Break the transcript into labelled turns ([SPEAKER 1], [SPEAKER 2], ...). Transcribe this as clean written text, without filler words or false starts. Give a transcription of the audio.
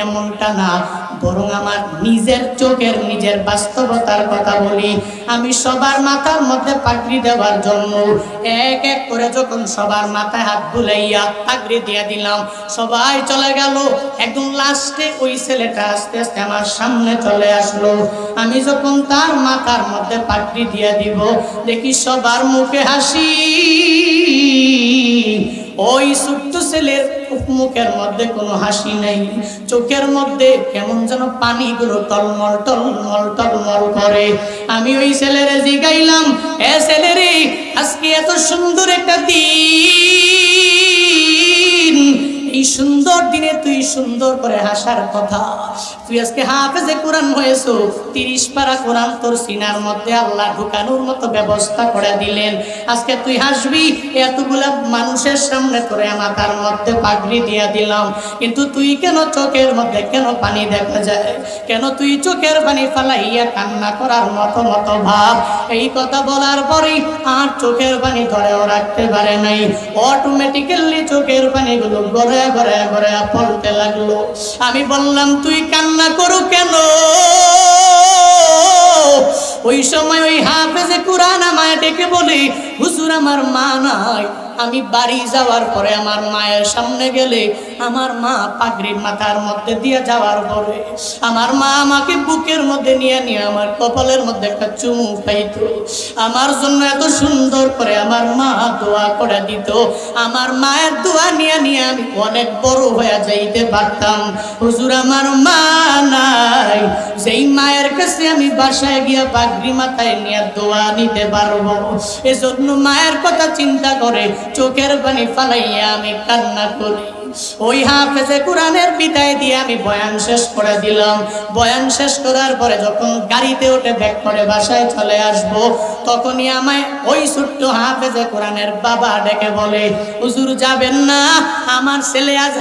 [SPEAKER 1] এমনটা না, বরং আমার নিজের চোখের নিজের বাস্তবতার কথা বলি। আমি সবার মাথার মধ্যে পাগড়ি দেওয়ার জন্য এক এক করে যখন সবার মাথায় হাত বুলাইয়া পাগড়ি দিয়ে দিলাম, সবাই চলে গেল। একদম লাস্টে ওই ছেলেটা আস্তে আস্তে আমার সামনে চলে আসলো। আমি যখন তার মাথার মধ্যে পাগড়ি দিয়ে দিব, দেখি সবার মুখে হাসি, ওই ছোট্ট ছেলের মুখের মধ্যে কোনো হাসি নেই। চোখের মধ্যে কেমন যেন পানিগুলো টলমল টলমল টলমল করে। আমি ওই ছেলেরে জিগাইলাম, এ ছেলেরে, আজকে এত সুন্দর একটা দিন, এই সুন্দর দিনে তুই সুন্দর করে হাসার কথা। তুই আজকে হাফেজে কোরআন হয়েছো, 30 পারা কোরআন তোর সিনার মধ্যে আল্লাহ ঢুকানোর মতো ব্যবস্থা করে দিলেন। আজকে তুই হাসবি, এতগুলা মানুষের সামনে তোরে মাথার মধ্যে পাগড়ি দিয়া দিলাম, কিন্তু তুই কেন চোখের মধ্যে কেন পানি দেখা যায়, কেন তুই চোখের পানি ফালাইয়া কান্না করার মতো মতো ভাব। এই কথা বলার পরেই আর চোখের পানি ধরেও রাখতে পারে নাই, অটোমেটিক্যালি চোখের পানিগুলো গড়ে গড়ে গড়ে পড়তে লাগলো। আমি বললাম, তুই কান্না করো কেন? ওই সময় ওই হাফেজে কোরআন আমায় ডেকে বলে, হুজুর আমার মা নাই। আমি বাড়ি যাওয়ার পরে আমার মায়ের সামনে গেলে আমার মা পাগড়ির মাথার মধ্যে দিয়ে যাওয়ার পরে আমার মা আমাকে বুকের মধ্যে নিয়ে নিয়ে আমার কপালের মধ্যে একটা চুমু পাইত। আমার জন্য এত সুন্দর করে আমার মা দোয়া করে দিত। আমার মায়ের দোয়া নিয়ে নিয়ে আমি অনেক বড় হয়ে যাইতে পারতাম। হুজুর আমার মা নাই, যেই মায়ের কাছে আমি বাসায় গিয়া পাগড়ি মাথায় নিয়ে দোয়া নিতে পারবো, এজন্য মায়ের কথা চিন্তা করে চোখের পানি ফালাইয়া আমি কান্না করি। ওই হাফেজে কোরআনের বিদায় দিয়ে আমি বয়ান শেষ করে দিলাম। বয়ান শেষ করার পরে যখন গাড়িতে উঠে ব্যাক করে বাসায় চলে আসব, তখনই আমায় ওই ছোট্ট হাফেজে কোরআনের বাবা ডেকে বলে, হুজুর যাবেন না, আমার ছেলে আজ